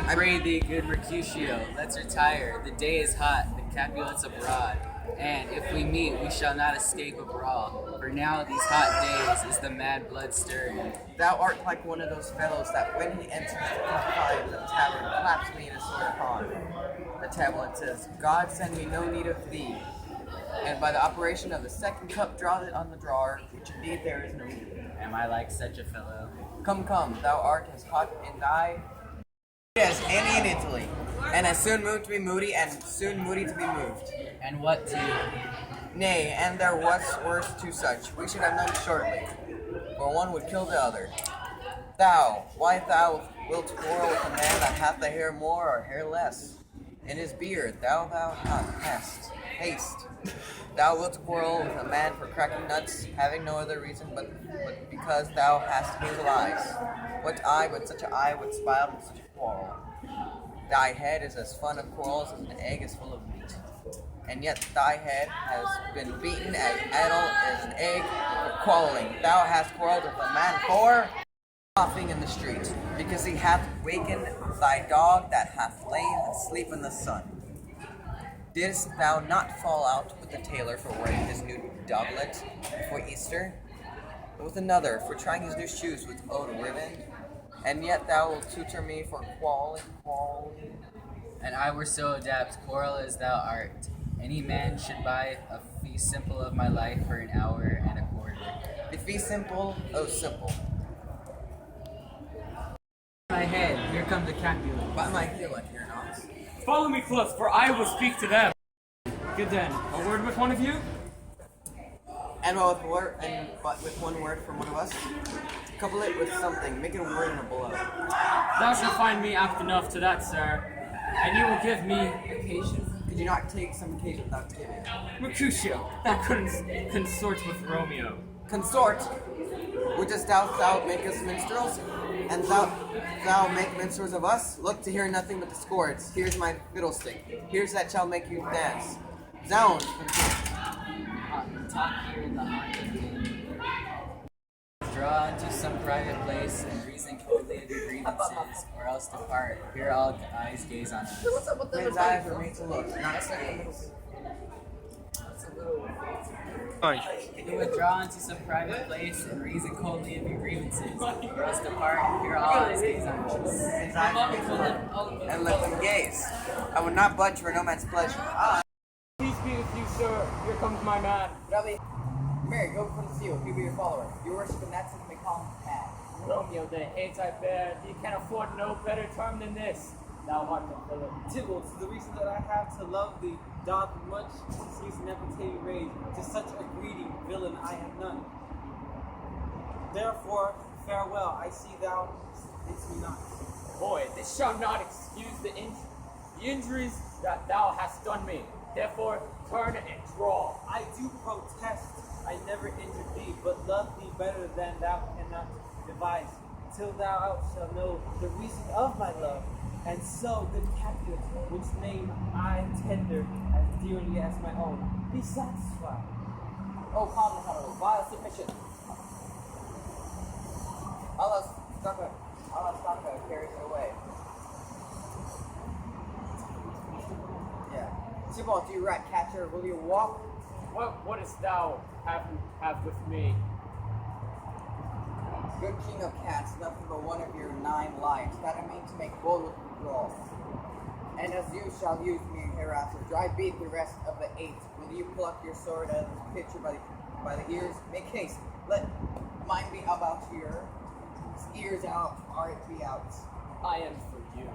I pray thee, good Mercutio, let's retire. The day is hot, the Capulets abroad. And if we meet, we shall not escape a brawl. For now, these hot days is the mad blood stirring. Thou art like one of those fellows that when he enters the confines of the tavern, claps me in a sword upon. The tablet says, God send me no need of thee. And by the operation of the second cup draws it on the drawer, which indeed there is no need. Am I like such a fellow? Come, come, thou art as hot in thy as any in Italy, and as soon moved to be moody, and soon moody to be moved. And what to Nay, and there was worse to such, we should have known shortly, for one would kill the other. Thou, why thou wilt quarrel with a man that hath a hair more or hair less? In his beard thou hast haste. Thou wilt quarrel with a man for cracking nuts, having no other reason but because thou hast hazel eyes. What eye but such an eye would smile with such a quarrel? Thy head is as fun of quarrels as an egg is full of meat. And yet thy head has been beaten as idle as an egg for quarreling. Thou hast quarreled with a man for coughing in the street, because he hath wakened thy dog that hath lain asleep in the sun. Didst thou not fall out with the tailor for wearing his new doublet before Easter? With another for trying his new shoes with old ribbon? And yet thou wilt tutor me for quarreling. and I were so adept, quarrel as thou art. Any man should buy a fee simple of my life for an hour and a quarter. The fee simple, oh simple. My head, here comes the Capulet. By my heel I hear not. Follow me close, for I will speak to them. Good then, a word with one of you? And but with one word from one of us. Couple it with something. Make it a word and a blow. Thou shalt find me apt enough to that, sir, and you will give me Occasion. Could you not take some occasion without giving? Mercutio, that couldn't consort with Romeo. Consort, which is thou make us minstrels, and thou make minstrels of us. Look to hear nothing but the scourge. Here's my fiddlestick. Here's that shall make you dance. Zounds. Talk here in the heart of me. Draw into some private place and reason coldly of your grievances, or else depart. Here all eyes gaze on us. Men's eyes are made to look, not seconds. You withdraw into some private place and reason coldly of your grievances, or else depart. Here all eyes gaze on us. Men's eyes are made to look, and let them gaze. I will not budge for no man's pleasure. Peace be with you, sir. Here comes my man. Rabbi, Mary, go before the seal. He'll be your follower. Your worship in that sense may call him mad. Romeo, the hate I bear, you can afford no better term than this. Thou art the villain. Tybalt, the reason that I have to love thee doth much to cease nepotating rage. To such a greedy villain I have none. Therefore, farewell. I see thou didst me not. Boy, this shall not excuse the injuries that thou hast done me. Therefore, turn and draw. I do protest. I never injured thee, but love thee better than thou cannot devise. Till thou shalt know the reason of my love. And so, good Capulet, which name I tender as dearly as my own, be satisfied. Oh, calm down, vile submission. Allah Staka carries it away. Yeah. Tybalt, you rat catcher, will you walk? What dost thou have with me? Good king of cats, nothing but one of your 9 lives, that I mean to make bold with withdrawal. And as you shall use me hereafter, drive beat the rest of the 8. Will you pluck your sword out of the pitcher by the ears? Make haste, let mine be about here. Ears out, or it be out. I am for you.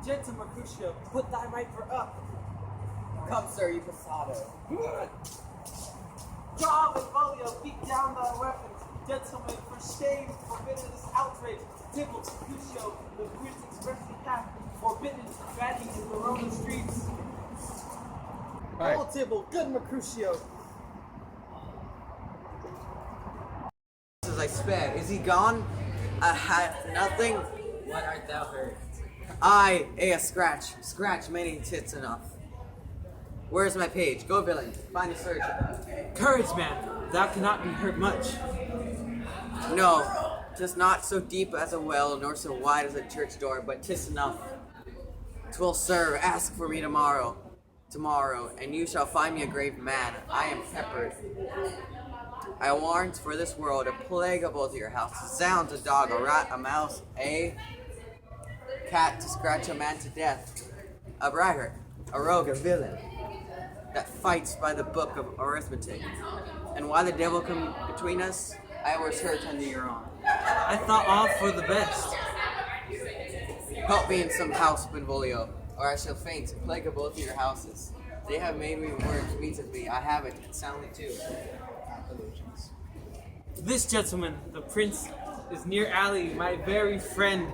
Gentle Mercutio, put thy viper up. Come, sir, you passado. Draw with Romeo, beat down thy weapons. Gentlemen, for shame, forbidden this outrage. Tybalt, Mercutio, the brutes expressly hath forbidden batting in the Roman streets. Right. Oh, Tybalt, good Mercutio. As I sped, is he gone? I had nothing. What art thou hurt? A scratch many tits enough. Where's my page? Go, villain, find a surgeon. Courage, man, thou cannot be hurt much. No, 'tis not so deep as a well, nor so wide as a church door, but 'tis enough. 'Twill serve, ask for me tomorrow, and you shall find me a grave man. I am peppered. I warrant for this world a plague of both your houses. Zounds, a dog, a rat, a mouse, a cat to scratch a man to death, a braggart, a rogue, a villain that fights by the book of arithmetic. And why the devil come between us, I was hurt under your arm. I thought all for the best. Help me in some house, Benvolio, or I shall faint. A plague of both your houses. They have made me words meat of me. I have it, and soundly too. This gentleman, the prince, is near Ali, my very friend,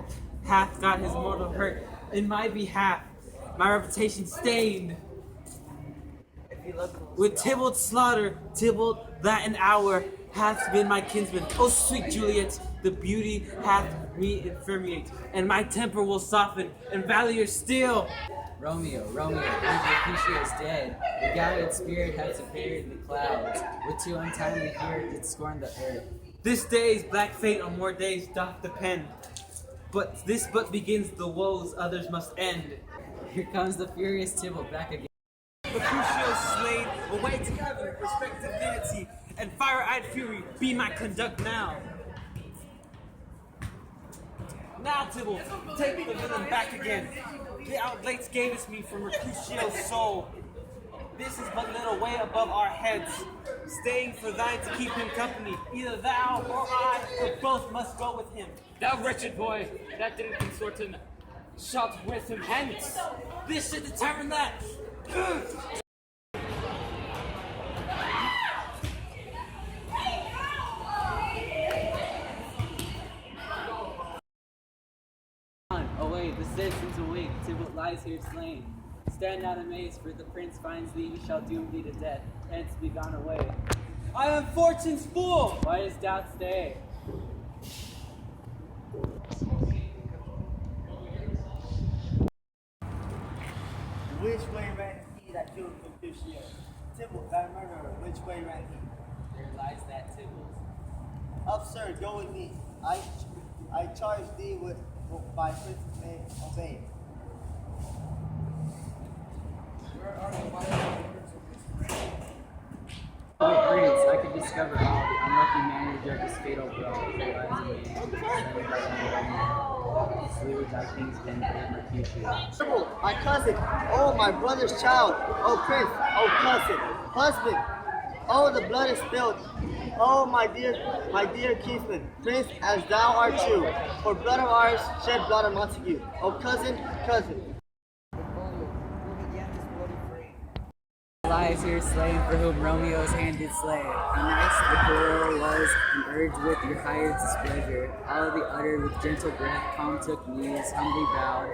hath got his mortal hurt in my behalf, my reputation stained. With Tybalt's slaughter, Tybalt that an hour hath been my kinsman. Oh sweet Juliet, the beauty hath me infirmiate, and my temper will soften and valier still. Romeo, Mercutio is dead. The gallant spirit has appeared in the clouds. With too untimely here did scorn the earth. This day's black fate on more days doth depend. But this but begins the woes others must end. Here comes the furious Tybalt back again. Mercutio slain, away to heaven, respect divinity, and fire-eyed fury be my conduct now. Now, Tybalt, take the villain back again. The outlates gavest me from Mercutio's soul. This is but little way above our heads, staying for thine to keep him company. Either thou or I, or both must go with him. Thou wretched boy, that didn't consort him, shalt with him hence. This should determine that. Away, the citizens awake, Tybalt lies here slain. Stand not amazed, for the prince finds thee, he shall doom thee to death. Hence be gone away. I am fortune's fool. Why does doubt stay? Which way ran he that killed Mercutio? Tybalt, thy murderer, which way ran he? There lies that Tybalt. Up, sir, go with me. I charge thee with by prince's name, obey. Oh, prince, I could discover all the unlucky manager of this fatal brawl. There lies a man, slew thy kinsman, Mercutio. Tybalt, my cousin, oh my brother's child, oh prince, oh cousin, husband, oh the blood is spilled, oh my dear kinsman, prince, as thou art true, for blood of ours shed blood of Montague, oh cousin, cousin. Lies here slain for whom Romeo's hand did slay. How nice the quarrel was, and urged with your higher displeasure. All the uttered with gentle breath, calm took knees, humbly bowed.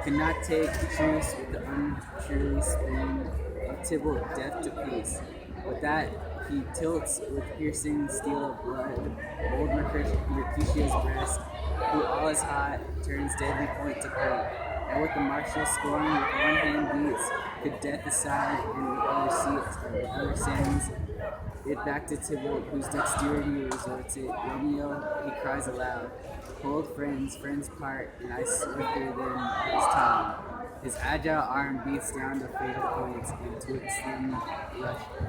Could not take truce with the untruly spleen of Tybalt, death to peace. With that he tilts with piercing steel of blood, old Mercutio's breast, who all is hot, turns deadly point to point. And with the martial scorn, with one hand beats, could death aside, and with other seats, and with other sends it back to Tybalt, whose dexterity resorts it. Romeo, he cries aloud, hold friends, friends part, and I swifter than his tongue. His agile arm beats down the fatal points, and twixt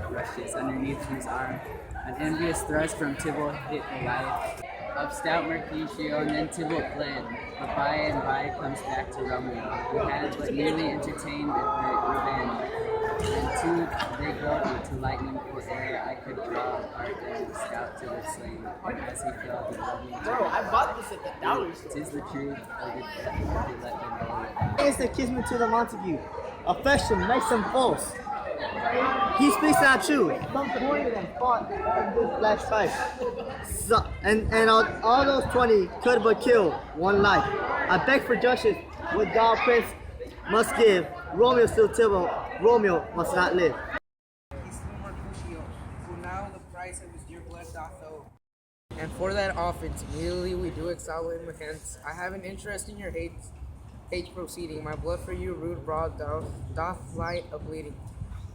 rushes underneath whose arm. An envious thrust from Tybalt hit the life of stout Mercutio, and then Tybalt fled. But by and by comes back to Romeo, who had but nearly entertained revenge. And two they go to lightning for air. I could draw art and the stout Tybalt slain, as he fell the lovely. Bro, I bought this at the dollar store. 'Tis the truth, or did let them go. Is the kinsman to the Montague. Affection makes them false. He speaks not true. Some 20 of them fought in this black strife. So, and all those 20 could but kill one life. I beg for justice, what thou prince must give. Romeo still Tybalt, Romeo must not live. Mercutio, who now the price of his dear blood doth owe. And for that offense, immediately we do exile him hence. I have an interest in your hate proceeding. My blood for you, rude broad, doth light a bleeding.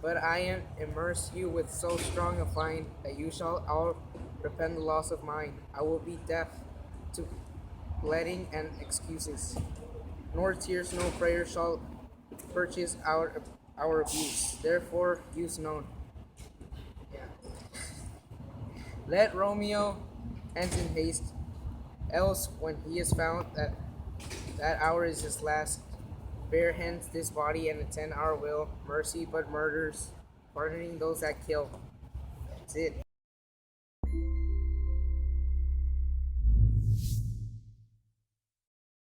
But I am immerse you with so strong a fine that you shall all repent the loss of mine. I will be deaf to pleading and excuses, nor tears, no prayer shall purchase our abuse. Therefore, use known. Yeah. Let Romeo ends in haste, else when he is found that hour is his last. Bear hence this body and attend our will. Mercy but murders, pardoning those that kill. That's it.